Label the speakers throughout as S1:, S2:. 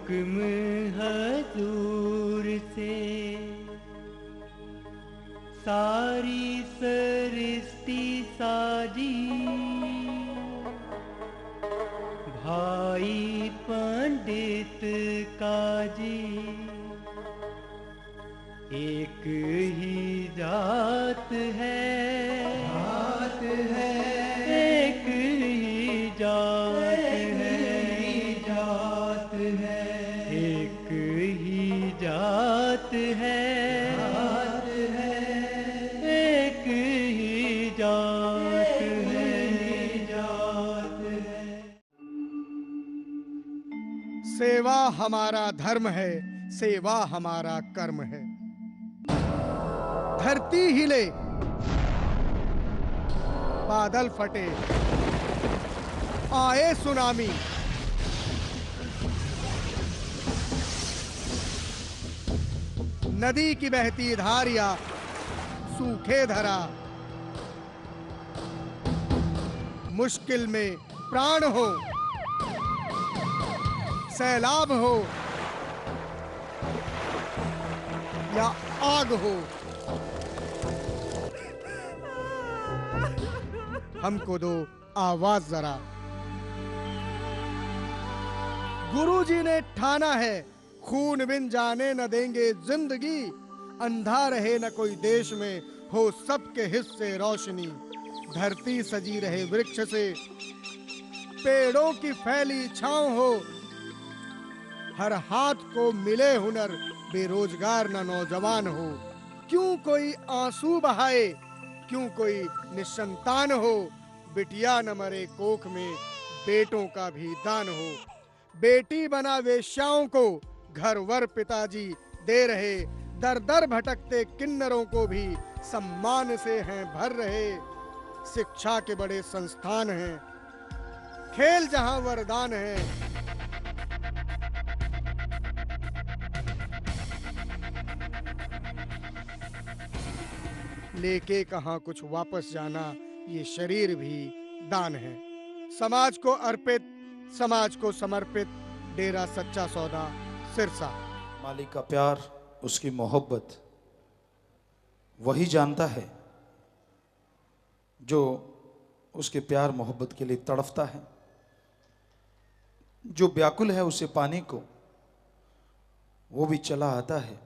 S1: हुक्म हजूर से सारी सृष्टि साजी, भाई पंडित काजी एक ही जात है, एक ही जात है, एक ही जात है, एक ही जात है।
S2: सेवा हमारा धर्म है, सेवा हमारा कर्म है। धरती हिले, बादल फटे, आए सुनामी, नदी की बहती धार या सूखे धरा, मुश्किल में प्राण हो, सैलाब हो या आग हो, हमको दो आवाज जरा। गुरुजी ने ठाना है, खून बिन जाने न देंगे जिंदगी, अंधा रहे न कोई देश में, हो सबके हिस्से रोशनी। धरती सजी रहे वृक्ष से, पेड़ों की फैली छांव हो, हर हाथ को मिले हुनर, बेरोजगार न नौजवान हो। क्यों कोई आंसू बहाए, क्यों कोई निसंतान हो, बिटिया न मरे कोख में, बेटों का भी दान हो। बेटी बना वेश्याओं को घर वर पिताजी दे रहे, दर दर भटकते किन्नरों को भी सम्मान से हैं भर रहे। शिक्षा के बड़े संस्थान हैं, खेल जहां वरदान है, लेके कहां कुछ वापस जाना, ये शरीर भी दान है। समाज को अर्पित, समाज को समर्पित, डेरा सच्चा सौदा, सिरसा।
S3: मालिक का प्यार, उसकी मोहब्बत वही जानता है जो उसके प्यार मोहब्बत के लिए तड़फता है, जो व्याकुल है उसे पाने को, वो भी चला आता है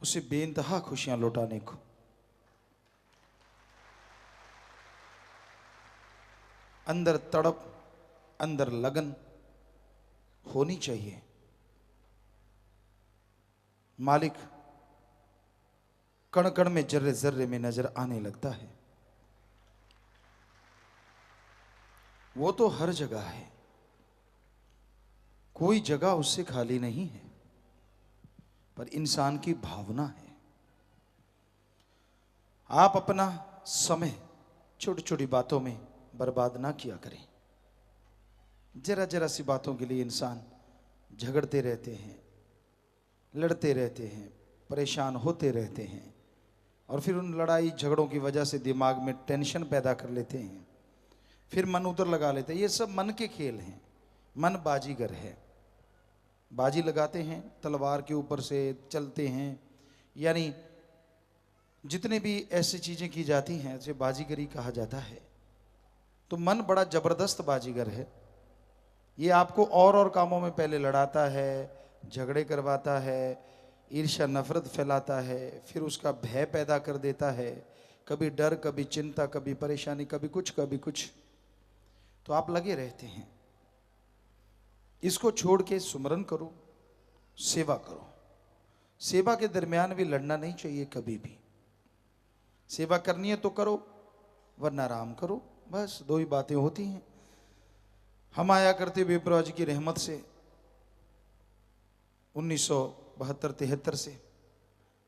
S3: उसे बेइंतहा खुशियां लौटाने को। अंदर तड़प, अंदर लगन होनी चाहिए। मालिक कण कण में, जर्रे जर्रे में नजर आने लगता है। वो तो हर जगह है, कोई जगह उससे खाली नहीं है, पर इंसान की भावना है। आप अपना समय छोटी छोटी बातों में बर्बाद ना किया करें। जरा जरा सी बातों के लिए इंसान झगड़ते रहते हैं, लड़ते रहते हैं, परेशान होते रहते हैं, और फिर उन लड़ाई झगड़ों की वजह से दिमाग में टेंशन पैदा कर लेते हैं, फिर मन उधर लगा लेते हैं। ये सब मन के खेल हैं। मन बाजीगर है, बाजी लगाते हैं, तलवार के ऊपर से चलते हैं, यानी जितने भी ऐसी चीजें की जाती हैं उसे बाजीगरी कहा जाता है। तो मन बड़ा जबरदस्त बाजीगर है। ये आपको और कामों में पहले लड़ाता है, झगड़े करवाता है, ईर्ष्या नफरत फैलाता है, फिर उसका भय पैदा कर देता है, कभी डर, कभी चिंता, कभी परेशानी, कभी कुछ कभी कुछ। तो आप लगे रहते हैं। इसको छोड़ के सुमरन करो, सेवा करो। सेवा के दरमियान भी लड़ना नहीं चाहिए कभी भी। सेवा करनी है तो करो, वरना आराम करो, बस दो ही बातें होती हैं। हम आया करते विप्रवा जी की रहमत से 1972-73 से,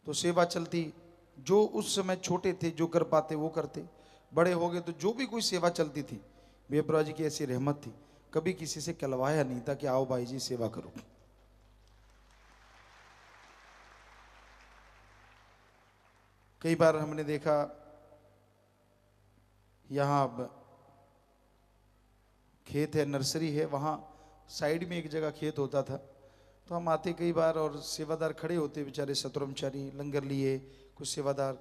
S3: तो सेवा चलती। जो उस समय छोटे थे जो कर पाते वो करते, बड़े हो गए तो जो भी कोई सेवा चलती थी, विप्रवा जी की ऐसी रहमत थी, कभी किसी से कहलवाया नहीं था कि आओ भाई जी सेवा करो। कई बार हमने देखा यहाँ अब खेत है, नर्सरी है, वहाँ साइड में एक जगह खेत होता था, तो हम आते कई बार और सेवादार खड़े होते बेचारे सतरमचारी, लंगर लिए, कुछ सेवादार,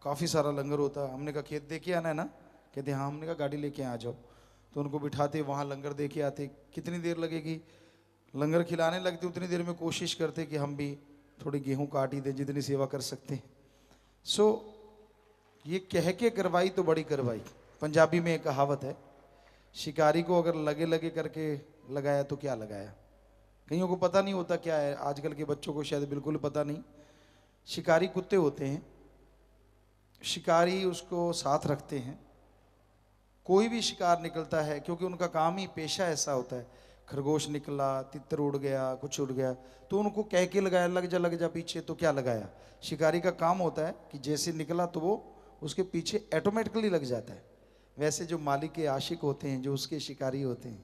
S3: काफ़ी सारा लंगर होता। हमने कहा खेत दे के आना है ना, कहते हाँ। हमने कहा गाड़ी लेके आ जाओ, तो उनको बिठाते, वहाँ लंगर दे के आते। कितनी देर लगेगी, लंगर खिलाने लगते उतनी देर में कोशिश करते कि हम भी थोड़ी गेहूँ काट ही दें, जितनी सेवा कर सकते हैं। सो ये कह के करवाई तो बड़ी करवाई। पंजाबी में एक कहावत है, शिकारी को अगर लगे लगे करके लगाया तो क्या लगाया। कईयों को पता नहीं होता क्या है, आजकल के बच्चों को शायद बिल्कुल पता नहीं। शिकारी कुत्ते होते हैं, शिकारी उसको साथ रखते हैं। कोई भी शिकार निकलता है, क्योंकि उनका काम ही, पेशा ऐसा होता है, खरगोश निकला, तितर उड़ गया, कुछ उड़ गया, तो उनको कह के लगाया, लग जा पीछे, तो क्या लगाया। शिकारी का काम होता है कि जैसे निकला तो वो उसके पीछे ऑटोमेटिकली लग जाता है। वैसे जो मालिक के आशिक होते हैं, जो उसके शिकारी होते हैं,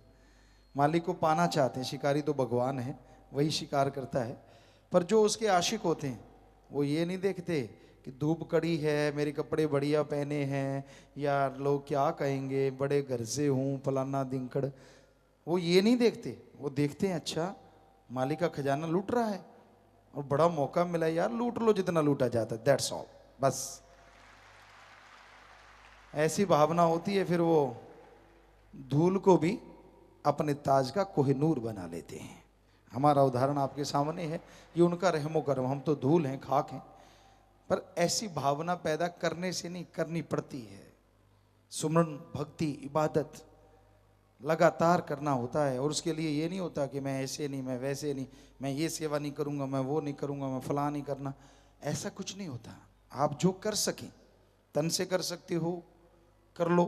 S3: मालिक को पाना चाहते हैं, शिकारी तो भगवान है, वही शिकार करता है। पर जो उसके आशिक होते हैं वो ये नहीं देखते कि धूप कड़ी है, मेरे कपड़े बढ़िया पहने हैं, या लोग क्या कहेंगे, बड़े घर से हूँ, फलाना दिनकड़, वो ये नहीं देखते। वो देखते हैं अच्छा मालिक का खजाना लूट रहा है और बड़ा मौका मिला यार, लूट लो जितना लूटा जाता है, दैट्स ऑल, बस ऐसी भावना होती है। फिर वो धूल को भी अपने ताज का कोहिनूर बना लेते हैं। हमारा उदाहरण आपके सामने है, ये उनका रहमो करम, हम तो धूल हैं, खाक हैं। पर ऐसी भावना पैदा करने से नहीं, करनी पड़ती है। सुमरन, भक्ति, इबादत लगातार करना होता है। और उसके लिए ये नहीं होता कि मैं ऐसे नहीं, मैं वैसे नहीं, मैं ये सेवा नहीं करूँगा, मैं वो नहीं करूँगा, मैं फला नहीं करना, ऐसा कुछ नहीं होता। आप जो कर सकें, तन से कर सकते हो कर लो,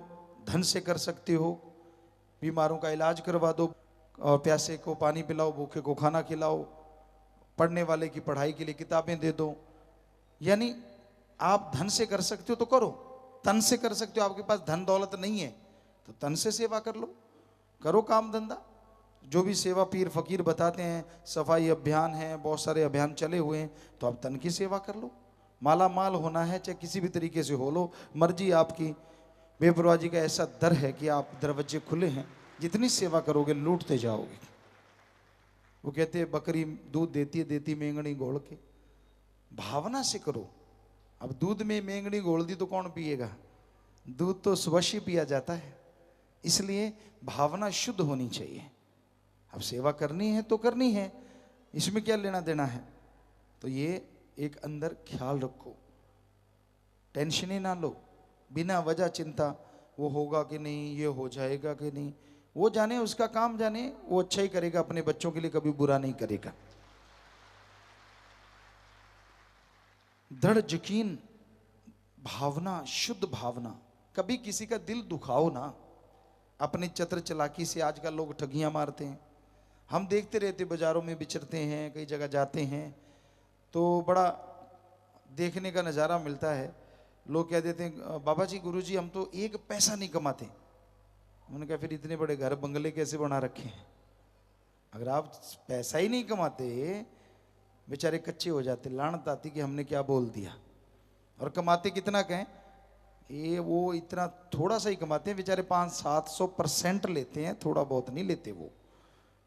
S3: धन से कर सकते हो, बीमारों का इलाज करवा दो, और प्यासे को पानी पिलाओ, भूखे को खाना खिलाओ, पढ़ने वाले की पढ़ाई के लिए किताबें दे दो। यानी आप धन से कर सकते हो तो करो, तन से कर सकते हो, आपके पास धन दौलत नहीं है तो तन से सेवा कर लो, करो काम धंधा। जो भी सेवा पीर फकीर बताते हैं, सफाई अभियान है, बहुत सारे अभियान चले हुए हैं, तो आप तन की सेवा कर लो। माला माल होना है चाहे किसी भी तरीके से हो लो, मर्जी आपकी। बेपरवाह जी का ऐसा दर है कि आप दरवाजे खुले हैं, जितनी सेवा करोगे लूटते जाओगे। वो कहते हैं बकरी दूध देती है, देती मेंगनी घोल के, भावना से करो। अब दूध में मेंगनी घोल दी तो कौन पिएगा, दूध तो स्वश ही पिया जाता है। इसलिए भावना शुद्ध होनी चाहिए। अब सेवा करनी है तो करनी है, इसमें क्या लेना देना है। तो ये एक अंदर ख्याल रखो, टेंशन ही ना लो, बिना वजह चिंता, वो होगा कि नहीं, ये हो जाएगा कि नहीं, वो जाने, उसका काम जाने, वो अच्छा ही करेगा, अपने बच्चों के लिए कभी बुरा नहीं करेगा। दृढ़ यकीन, भावना, शुद्ध भावना। कभी किसी का दिल दुखाओ ना, अपनी चतुर चालाकी से आजकल लोग ठगियां मारते हैं। हम देखते रहते, बाजारों में विचरते हैं, कई जगह जाते हैं, तो बड़ा देखने का नज़ारा मिलता है। लोग कह देते हैं बाबा जी, गुरु जी, हम तो एक पैसा नहीं कमाते। उन्होंने कहा फिर इतने बड़े घर बंगले कैसे बना रखे हैं। अगर आप पैसा ही नहीं कमाते, बेचारे कच्चे हो जाते, लानत आती कि हमने क्या बोल दिया। और कमाते कितना कहें, ये वो इतना थोड़ा सा ही कमाते हैं बेचारे, 500-700% लेते हैं, थोड़ा बहुत नहीं लेते। वो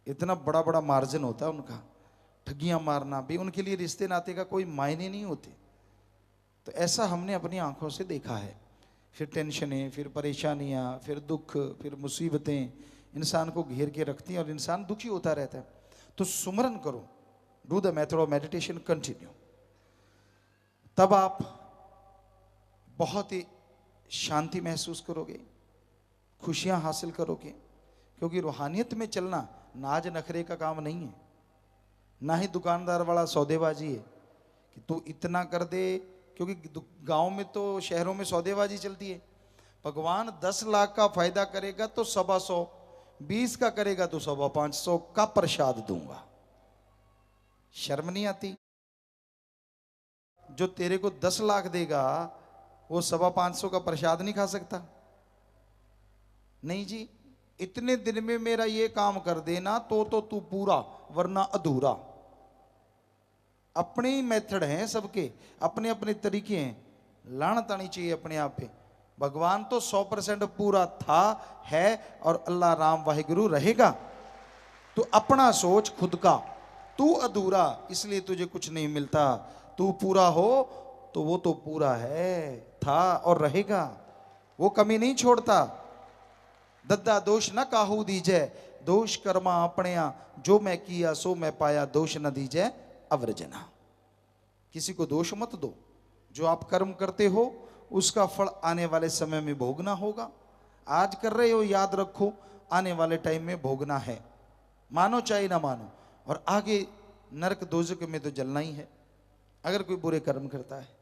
S3: इतना बड़ा बड़ा मार्जिन होता है उनका। ठगियां मारना भी उनके लिए रिश्ते नाते का कोई मायने नहीं होते। तो ऐसा हमने अपनी आंखों से देखा है। फिर टेंशनें, फिर परेशानियां, फिर दुख, फिर मुसीबतें इंसान को घेर के रखती हैं और इंसान दुखी होता रहता है। तो सुमरन करो, do the method of meditation continue, तब आप बहुत ही शांति महसूस करोगे, खुशियां हासिल करोगे। क्योंकि रूहानियत में चलना नाज नखरे का काम नहीं है, ना ही दुकानदार वाला सौदेबाजी है कि तू इतना कर दे। क्योंकि गांव में तो, शहरों में सौदेबाजी चलती है। भगवान 10 लाख का फायदा करेगा तो 125, 20 का करेगा तो 525 का प्रसाद दूंगा। शर्म नहीं आती? जो तेरे को 10 लाख देगा वो 525 का प्रसाद नहीं खा सकता? नहीं जी, इतने दिन में मेरा ये काम कर देना तो तू पूरा, वरना अधूरा। अपने ही मेथड हैं सबके, अपने अपने तरीके हैं। लानत आनी चाहिए अपने आप पे। भगवान तो 100% पूरा था, है, और अल्लाह राम वाहिगुरु रहेगा। तो अपना सोच खुद का। तू अधूरा इसलिए तुझे कुछ नहीं मिलता, तू पूरा हो तो वो तो पूरा है, था और रहेगा, वो कमी नहीं छोड़ता। दद्दा दोष न काहू दीजे, दोष कर्मा अपने जो मैं किया सो मैं पाया, दोष न दीजे अवरजना। किसी को दोष मत दो, जो आप कर्म करते हो उसका फल आने वाले समय में भोगना होगा। आज कर रहे हो, याद रखो आने वाले टाइम में भोगना है, मानो चाहे ना मानो। और आगे नरक दोजक में तो जलना ही है अगर कोई बुरे कर्म करता है।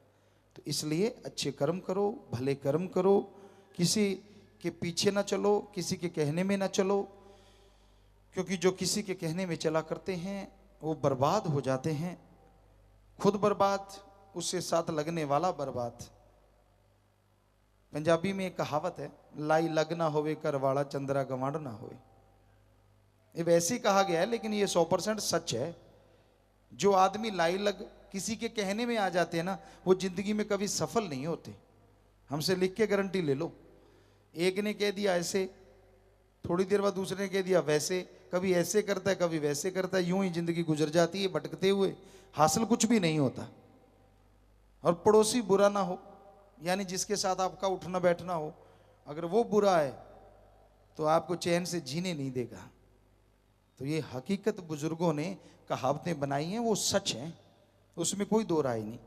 S3: तो इसलिए अच्छे कर्म करो, भले कर्म करो, किसी के पीछे ना चलो, किसी के कहने में ना चलो, क्योंकि जो किसी के कहने में चला करते हैं वो बर्बाद हो जाते हैं, खुद बर्बाद, उससे साथ लगने वाला बर्बाद। पंजाबी में एक कहावत है, लाई लग ना होवे कर वाला चंद्रा गवांड ना होवे। ये वैसे ही कहा गया है लेकिन ये 100% सच है। जो आदमी लाई लग किसी के कहने में आ जाते हैं ना, वो जिंदगी में कभी सफल नहीं होते। हमसे लिख के गारंटी ले लो। एक ने कह दिया ऐसे, थोड़ी देर बाद दूसरे ने कह दिया वैसे, कभी ऐसे करता है कभी वैसे करता है, यूं ही जिंदगी गुजर जाती है भटकते हुए, हासिल कुछ भी नहीं होता। और पड़ोसी बुरा ना हो, यानी जिसके साथ आपका उठना बैठना हो, अगर वो बुरा है तो आपको चैन से जीने नहीं देगा। तो ये हकीकत बुजुर्गों ने कहावतें बनाई हैं, वो सच हैं, उसमें कोई दो राय नहीं।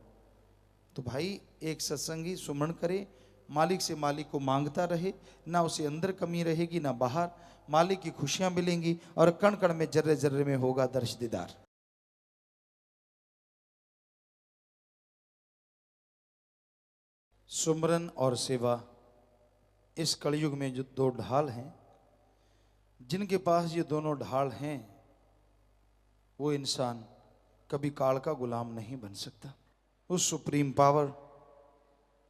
S3: तो भाई एक सत्संगी सुमरण करे, मालिक से मालिक को मांगता रहे, ना उसे अंदर कमी रहेगी ना बाहर, मालिक की खुशियां मिलेंगी और कण कण में जर्रे जर्रे में होगा दर्श दीदार। सुमरन और सेवा, इस कलयुग में जो दो ढाल हैं, जिनके पास ये दोनों ढाल हैं वो इंसान कभी काल का गुलाम नहीं बन सकता। उस सुप्रीम पावर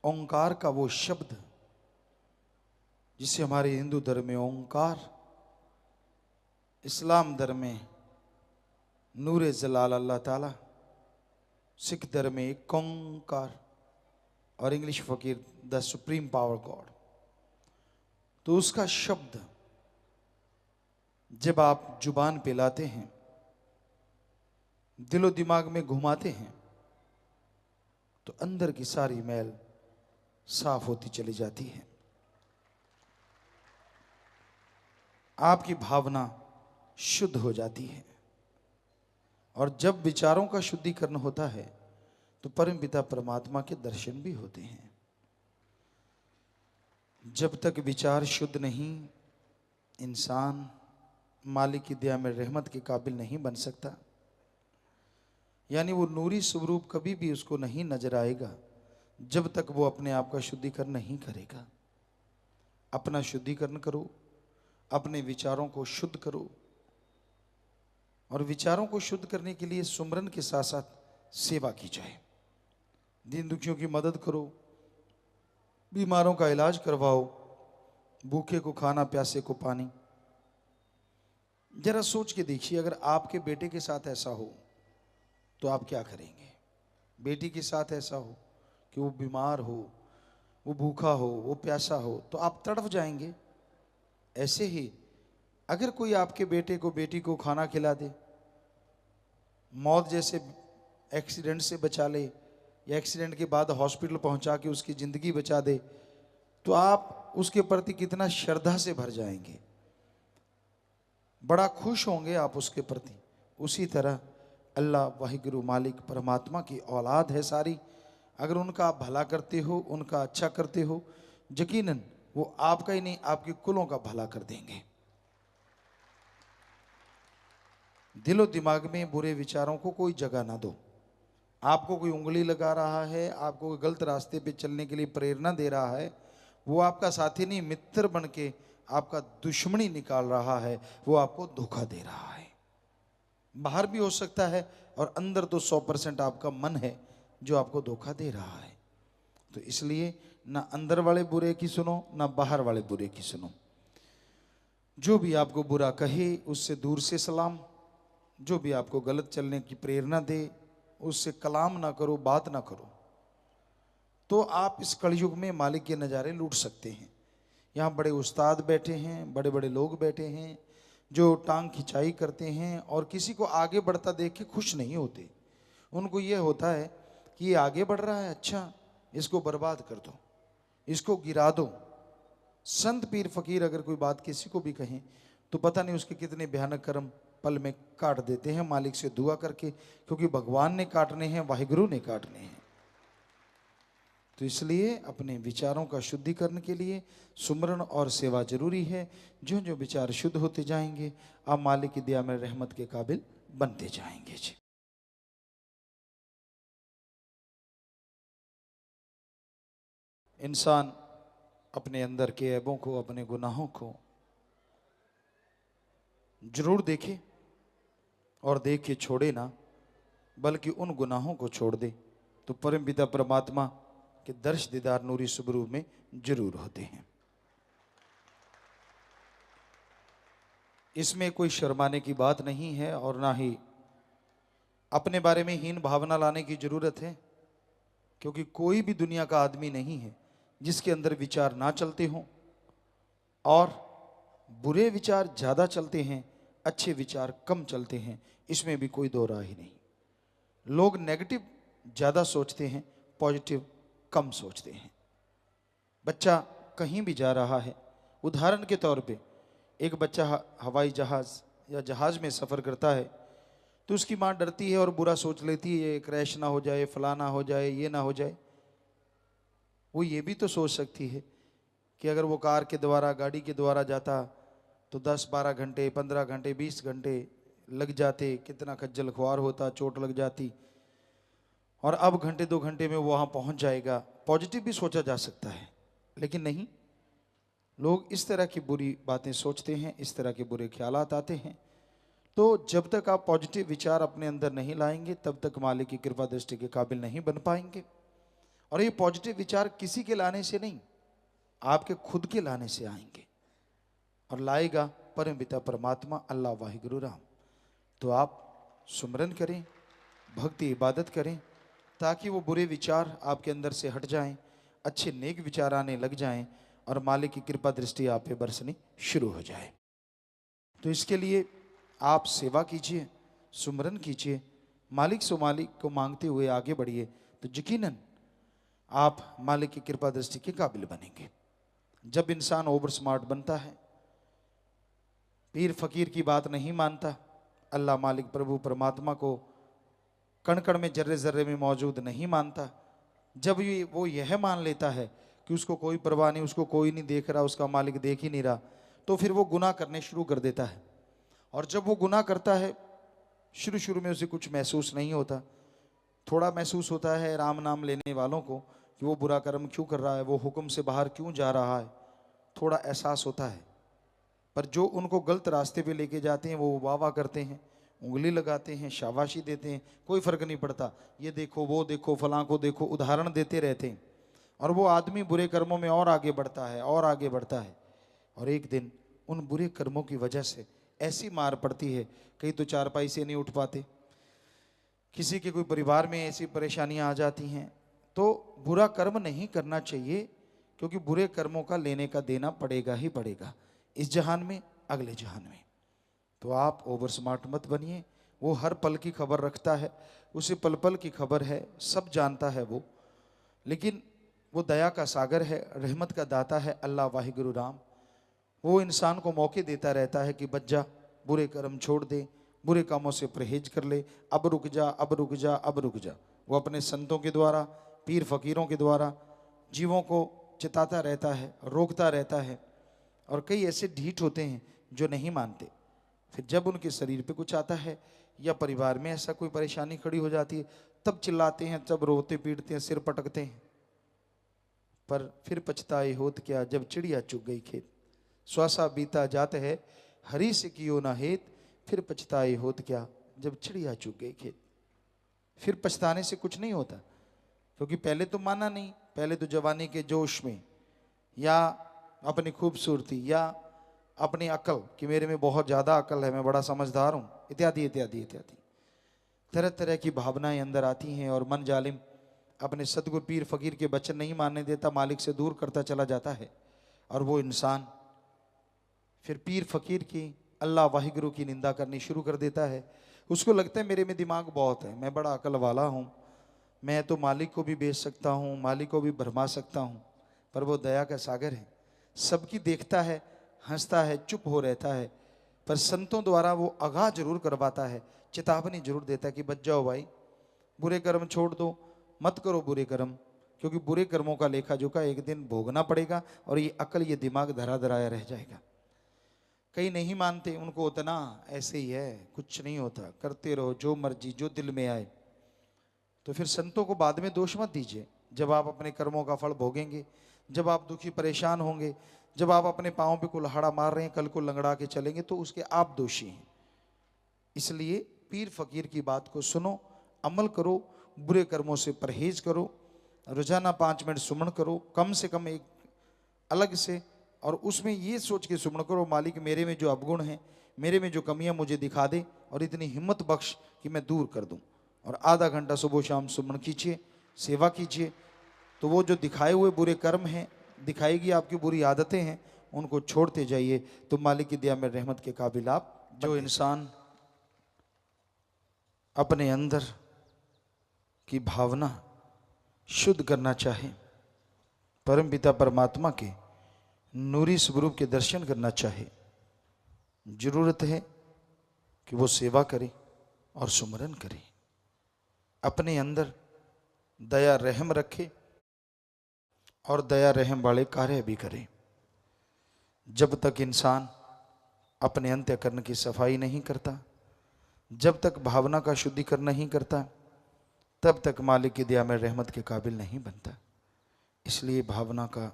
S3: ओंकार का वो शब्द जिसे हमारे हिंदू धर्म में ओंकार, इस्लाम धर्म में नूरे जलाल अल्लाह ताला, सिख धर्म में एक ओंकार और इंग्लिश फकीर द सुप्रीम पावर गॉड। तो उसका शब्द जब आप जुबान पे लाते हैं, दिलो दिमाग में घुमाते हैं, तो अंदर की सारी मैल साफ होती चली जाती है। आपकी भावना शुद्ध हो जाती है। और जब विचारों का शुद्धिकरण होता है तो परम पिता परमात्मा के दर्शन भी होते हैं। जब तक विचार शुद्ध नहीं, इंसान मालिक की दया में रहमत के काबिल नहीं बन सकता। यानी वो नूरी स्वरूप कभी भी उसको नहीं नजर आएगा जब तक वो अपने आप का शुद्धिकरण नहीं करेगा। अपना शुद्धिकरण करो, अपने विचारों को शुद्ध करो। और विचारों को शुद्ध करने के लिए सुमरन के साथ साथ सेवा की जाए। दीन दुखियों की मदद करो, बीमारों का इलाज करवाओ, भूखे को खाना, प्यासे को पानी। जरा सोच के देखिए, अगर आपके बेटे के साथ ऐसा हो तो आप क्या करेंगे? बेटी के साथ ऐसा हो कि वो बीमार हो, वो भूखा हो, वो प्यासा हो, तो आप तड़फ जाएंगे। ऐसे ही अगर कोई आपके बेटे को, बेटी को खाना खिला दे, मौत जैसे एक्सीडेंट से बचा ले, या एक्सीडेंट के बाद हॉस्पिटल पहुंचा के उसकी ज़िंदगी बचा दे, तो आप उसके प्रति कितना श्रद्धा से भर जाएंगे, बड़ा खुश होंगे आप उसके प्रति। उसी तरह अल्लाह वाहिगुरु मालिक परमात्मा की औलाद है सारी। अगर उनका आप भला करते हो, उनका अच्छा करते हो, यकीनन वो आपका ही नहीं आपके कुलों का भला कर देंगे। दिलो दिमाग में बुरे विचारों को कोई जगह ना दो। आपको कोई उंगली लगा रहा है, आपको कोई गलत रास्ते पे चलने के लिए प्रेरणा दे रहा है, वो आपका साथी नहीं, मित्र बन के आपका दुश्मनी निकाल रहा है, वो आपको धोखा दे रहा है। बाहर भी हो सकता है और अंदर तो 100% आपका मन है जो आपको धोखा दे रहा है। तो इसलिए ना अंदर वाले बुरे की सुनो, ना बाहर वाले बुरे की सुनो। जो भी आपको बुरा कहे उससे दूर से सलाम, जो भी आपको गलत चलने की प्रेरणा दे उससे कलाम ना करो, बात ना करो। तो आप इस कलयुग में मालिक के नज़ारे लूट सकते हैं। यहाँ बड़े उस्ताद बैठे हैं, बड़े बड़े लोग बैठे हैं, जो टांग खिंचाई करते हैं और किसी को आगे बढ़ता देख के खुश नहीं होते। उनको ये होता है कि ये आगे बढ़ रहा है, अच्छा इसको बर्बाद कर दो, इसको गिरा दो। संत पीर फकीर अगर कोई बात किसी को भी कहें तो पता नहीं उसके कितने भयानक कर्म पल में काट देते हैं मालिक से दुआ करके, क्योंकि भगवान ने काटने हैं, वाहिगुरु ने काटने हैं। तो इसलिए अपने विचारों का शुद्धिकरण के लिए सुमरन और सेवा जरूरी है। जो जो विचार शुद्ध होते जाएंगे आप मालिक की दया में रहमत के काबिल बनते जाएंगे जी। इंसान अपने अंदर के ऐबों को, अपने गुनाहों को जरूर देखे और देख के छोड़े ना, बल्कि उन गुनाहों को छोड़ दे तो परम पिता परमात्मा के दर्श दीदार नूरी सुबरूप में जरूर होते हैं। इसमें कोई शर्माने की बात नहीं है और ना ही अपने बारे में हीन भावना लाने की जरूरत है, क्योंकि कोई भी दुनिया का आदमी नहीं है जिसके अंदर विचार ना चलते हों, और बुरे विचार ज़्यादा चलते हैं, अच्छे विचार कम चलते हैं, इसमें भी कोई दो राय ही नहीं। लोग नेगेटिव ज़्यादा सोचते हैं, पॉजिटिव कम सोचते हैं। बच्चा कहीं भी जा रहा है, उदाहरण के तौर पे एक बच्चा हवाई जहाज़ या जहाज़ में सफ़र करता है तो उसकी माँ डरती है और बुरा सोच लेती है, ये क्रैश ना हो जाए, फलाना हो जाए, ये ना हो जाए। वो ये भी तो सोच सकती है कि अगर वो कार के द्वारा, गाड़ी के द्वारा जाता तो 10-12 घंटे, 15 घंटे, 20 घंटे लग जाते, कितना खज्जल खुआर होता, चोट लग जाती, और अब घंटे 2 घंटे में वो वहाँ पहुँच जाएगा। पॉजिटिव भी सोचा जा सकता है, लेकिन नहीं, लोग इस तरह की बुरी बातें सोचते हैं, इस तरह के बुरे ख्यालात आते हैं। तो जब तक आप पॉजिटिव विचार अपने अंदर नहीं लाएंगे तब तक मालिक की कृपा दृष्टि के काबिल नहीं बन पाएंगे। और ये पॉजिटिव विचार किसी के लाने से नहीं, आपके खुद के लाने से आएंगे, और लाएगा परम पिता परमात्मा अल्लाह वाहिगुरु राम। तो आप सुमरन करें, भक्ति इबादत करें, ताकि वो बुरे विचार आपके अंदर से हट जाएं, अच्छे नेक विचार आने लग जाएं और मालिक की कृपा दृष्टि आप पे बरसनी शुरू हो जाए। तो इसके लिए आप सेवा कीजिए, सुमरन कीजिए, मालिक सो मालिक को मांगते हुए आगे बढ़िए, तो यकीनन आप मालिक की कृपा दृष्टि के काबिल बनेंगे। जब इंसान ओवर स्मार्ट बनता है, पीर फकीर की बात नहीं मानता, अल्लाह मालिक प्रभु परमात्मा को कण कण में, जर्रे जर्रे में मौजूद नहीं मानता, जब वो यह मान लेता है कि उसको कोई परवाह नहीं, उसको कोई नहीं देख रहा, उसका मालिक देख ही नहीं रहा, तो फिर वो गुनाह करने शुरू कर देता है। और जब वो गुनाह करता है, शुरू शुरू में उसे कुछ महसूस नहीं होता, थोड़ा महसूस होता है राम नाम लेने वालों को कि वो बुरा कर्म क्यों कर रहा है, वो हुक्म से बाहर क्यों जा रहा है, थोड़ा एहसास होता है। पर जो उनको गलत रास्ते पे लेके जाते हैं वो वाह वाह करते हैं, उंगली लगाते हैं, शाबाशी देते हैं, कोई फर्क नहीं पड़ता, ये देखो, वो देखो, फलां को देखो, उदाहरण देते रहते हैं। और वो आदमी बुरे कर्मों में और आगे बढ़ता है और आगे बढ़ता है, और एक दिन उन बुरे कर्मों की वजह से ऐसी मार पड़ती है, कहीं तो चारपाई से नहीं उठ पाते, किसी के कोई परिवार में ऐसी परेशानियां आ जाती हैं। तो बुरा कर्म नहीं करना चाहिए, क्योंकि बुरे कर्मों का लेने का देना पड़ेगा ही पड़ेगा, इस जहान में, अगले जहान में। तो आप ओवर स्मार्ट मत बनिए। वो हर पल की खबर रखता है, उसे पल पल की खबर है, सब जानता है वो, लेकिन वो दया का सागर है, रहमत का दाता है अल्लाह वाहिगुरु राम। वो इंसान को मौके देता रहता है कि बच्चा बुरे कर्म छोड़ दे, बुरे कामों से परहेज कर ले, अब रुक जा, अब रुक जा, अब रुक जा। वो अपने संतों के द्वारा, पीर फकीरों के द्वारा जीवों को चिताता रहता है, रोकता रहता है। और कई ऐसे ढीठ होते हैं जो नहीं मानते, फिर जब उनके शरीर पे कुछ आता है या परिवार में ऐसा कोई परेशानी खड़ी हो जाती है, तब चिल्लाते हैं, तब रोते पीटते हैं, सिर पटकते हैं। पर फिर पछताए होत क्या, जब चिड़िया चुग गई खेत, श्वासा बीता जात है हरी से कियो ना हेत, फिर पछताए होत क्या, जब चिड़िया चुग गई खेत। फिर पछताने से कुछ नहीं होता, क्योंकि पहले तो माना नहीं, पहले तो जवानी के जोश में, या अपनी खूबसूरती, या अपनी अकल कि मेरे में बहुत ज़्यादा अकल है, मैं बड़ा समझदार हूँ, इत्यादि इत्यादि इत्यादि तरह तरह की भावनाएं अंदर आती हैं। और मन जालिम अपने सतगुरु पीर फकीर के वचन नहीं मानने देता, मालिक से दूर करता चला जाता है। और वो इंसान फिर पीर फकीर की अल्लाह वाहिगुरु की निंदा करनी शुरू कर देता है। उसको लगता है मेरे में दिमाग बहुत है, मैं बड़ा अकल वाला हूँ, मैं तो मालिक को भी बेच सकता हूँ, मालिक को भी भरमा सकता हूँ। पर वो दया का सागर है, सबकी देखता है, हंसता है, चुप हो रहता है। पर संतों द्वारा वो आगाह जरूर करवाता है, चेतावनी जरूर देता है कि बच जाओ भाई, बुरे कर्म छोड़ दो, मत करो बुरे कर्म, क्योंकि बुरे कर्मों का लेखा जोखा एक दिन भोगना पड़ेगा और ये अकल, ये दिमाग धरा धराया रह जाएगा। कई नहीं मानते, उनको उतना ऐसे ही है, कुछ नहीं होता, करते रहो जो मर्जी, जो दिल में आए। तो फिर संतों को बाद में दोष मत दीजिए। जब आप अपने कर्मों का फल भोगेंगे, जब आप दुखी परेशान होंगे, जब आप अपने पाँव पे कुल्हाड़ा मार रहे हैं, कल को लंगड़ा के चलेंगे, तो उसके आप दोषी हैं। इसलिए पीर फकीर की बात को सुनो, अमल करो, बुरे कर्मों से परहेज करो, रोजाना 5 मिनट सुमन करो, कम से कम एक अलग से, और उसमें ये सोच के सुमन करो, मालिक मेरे में जो अवगुण है, मेरे में जो कमियां मुझे दिखा दे और इतनी हिम्मत बख्श कि मैं दूर कर दूं। और आधा घंटा सुबह शाम सुमन कीजिए, सेवा कीजिए, तो वो जो दिखाए हुए बुरे कर्म हैं, दिखाएगी आपकी बुरी आदतें हैं, उनको छोड़ते जाइए, तो मालिक की दया में रहमत के काबिल आप। जो इंसान अपने अंदर की भावना शुद्ध करना चाहे, परम पिता परमात्मा के नूरी स्वरूप के दर्शन करना चाहे, जरूरत है कि वो सेवा करे और सुमरन करे, अपने अंदर दया रहम रखे और दया रहम वाले कार्य भी करे। जब तक इंसान अपने अंतःकरण की सफाई नहीं करता, जब तक भावना का शुद्धिकरण नहीं करता, तब तक मालिक की दया में रहमत के काबिल नहीं बनता। इसलिए भावना का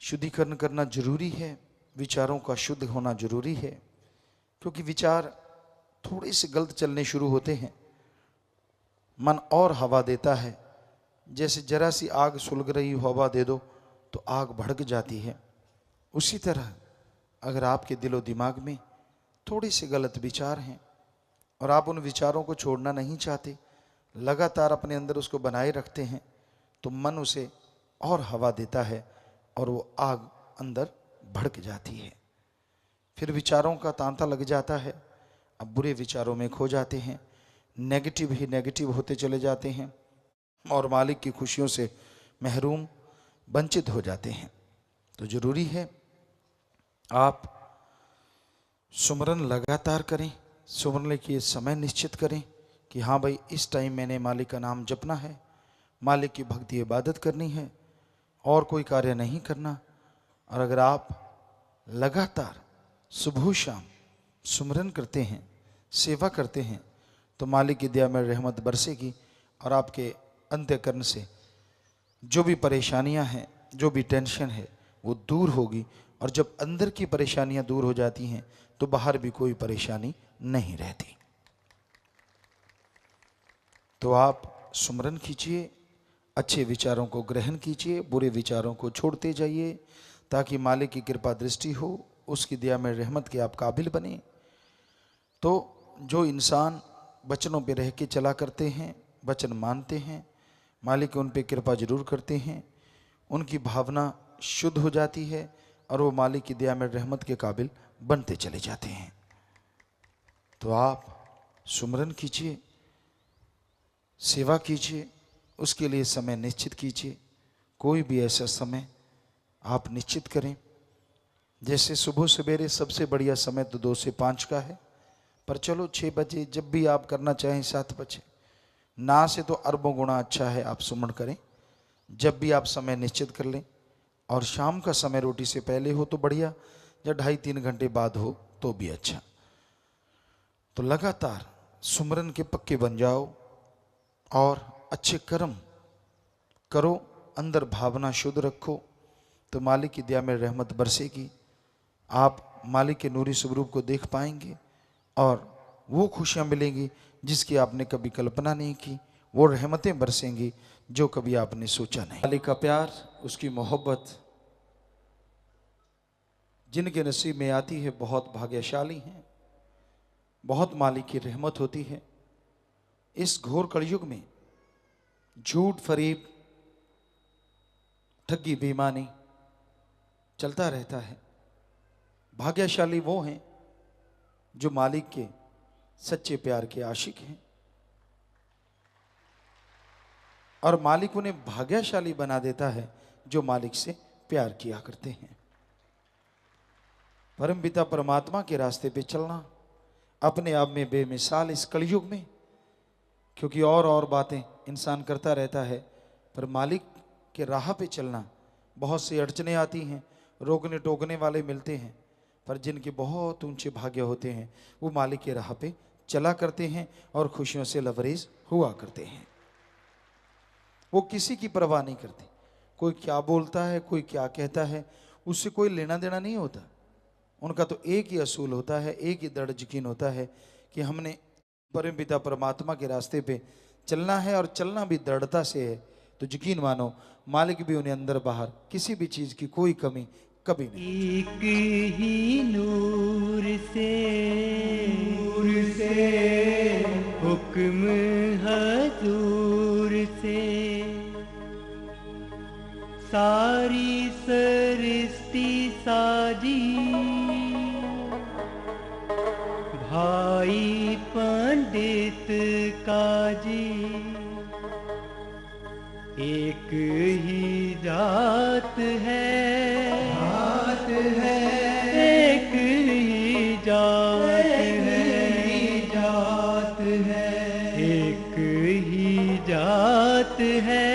S3: शुद्धिकरण करना जरूरी है, विचारों का शुद्ध होना जरूरी है, क्योंकि विचार थोड़े से गलत चलने शुरू होते हैं, मन और हवा देता है। जैसे जरा सी आग सुलग रही हवा दे दो तो आग भड़क जाती है। उसी तरह अगर आपके दिलो दिमाग में थोड़े से गलत विचार हैं और आप उन विचारों को छोड़ना नहीं चाहते, लगातार अपने अंदर उसको बनाए रखते हैं, तो मन उसे और हवा देता है और वो आग अंदर भड़क जाती है। फिर विचारों का तांता लग जाता है, अब बुरे विचारों में खो जाते हैं, नेगेटिव ही नेगेटिव होते चले जाते हैं और मालिक की खुशियों से महरूम, वंचित हो जाते हैं। तो जरूरी है आप सुमरन लगातार करें, सुमरन के समय निश्चित करें कि हाँ भाई इस टाइम मैंने मालिक का नाम जपना है, मालिक की भक्ति इबादत करनी है और कोई कार्य नहीं करना। और अगर आप लगातार सुबह शाम सुमरन करते हैं, सेवा करते हैं, तो मालिक की दया में रहमत बरसेगी और आपके अंतःकरण से जो भी परेशानियां हैं, जो भी टेंशन है, वो दूर होगी। और जब अंदर की परेशानियां दूर हो जाती हैं तो बाहर भी कोई परेशानी नहीं रहती। तो आप सुमरन कीजिए, अच्छे विचारों को ग्रहण कीजिए, बुरे विचारों को छोड़ते जाइए, ताकि मालिक की कृपा दृष्टि हो, उसकी दया में रहमत के आप काबिल बने। तो जो इंसान वचनों पे रह के चला करते हैं, वचन मानते हैं, मालिक उन पे कृपा जरूर करते हैं, उनकी भावना शुद्ध हो जाती है और वो मालिक की दया में रहमत के काबिल बनते चले जाते हैं। तो आप सुमरन कीजिए, सेवा कीजिए, उसके लिए समय निश्चित कीजिए। कोई भी ऐसा समय आप निश्चित करें। जैसे सुबह सवेरे सबसे बढ़िया समय तो 2 से 5 का है, पर चलो 6 बजे, जब भी आप करना चाहें 7 बजे, ना से तो अरबों गुना अच्छा है आप सुमन करें। जब भी आप समय निश्चित कर लें, और शाम का समय रोटी से पहले हो तो बढ़िया, या 2.5-3 घंटे बाद हो तो भी अच्छा। तो लगातार सुमरन के पक्के बन जाओ और अच्छे कर्म करो, अंदर भावना शुद्ध रखो, तो मालिक की दया में रहमत बरसेगी। आप मालिक के नूरी स्वरूप को देख पाएंगे और वो खुशियां मिलेंगी जिसकी आपने कभी कल्पना नहीं की, वो रहमतें बरसेंगी जो कभी आपने सोचा नहीं। मालिक का प्यार, उसकी मोहब्बत जिनके नसीब में आती है बहुत भाग्यशाली हैं, बहुत मालिक की रहमत होती है। इस घोर कलयुग में झूठ, फरेब, ठगी, बेईमानी चलता रहता है। भाग्यशाली वो हैं जो मालिक के सच्चे प्यार के आशिक हैं, और मालिक उन्हें भाग्यशाली बना देता है जो मालिक से प्यार किया करते हैं। परमपिता परमात्मा के रास्ते पे चलना अपने आप में बेमिसाल इस कलयुग में, क्योंकि और बातें इंसान करता रहता है, पर मालिक के राह पे चलना बहुत सी अड़चने आती हैं, रोकने टोकने वाले मिलते हैं, पर जिनके बहुत ऊंचे भाग्य होते हैं वो मालिक के राह पे चला करते हैं और खुशियों से लबरेज हुआ करते हैं। वो किसी की परवाह नहीं करते, कोई क्या बोलता है, कोई क्या कहता है, उससे कोई लेना देना नहीं होता। उनका तो एक ही असूल होता है, एक ही दृढ़ यकीन होता है कि हमने परमपिता परमात्मा के रास्ते पे चलना है, और चलना भी दृढ़ता से है। तो यकीन मानो मालिक भी उन्हें अंदर बाहर किसी भी चीज की कोई कमी कभी नहीं।
S1: एक ही नूर से हुक्म हजूर से सारी सृष्टि साजी, भाई पंडित काजी, एक ही जात है, एक ही जात है, एक ही जात है।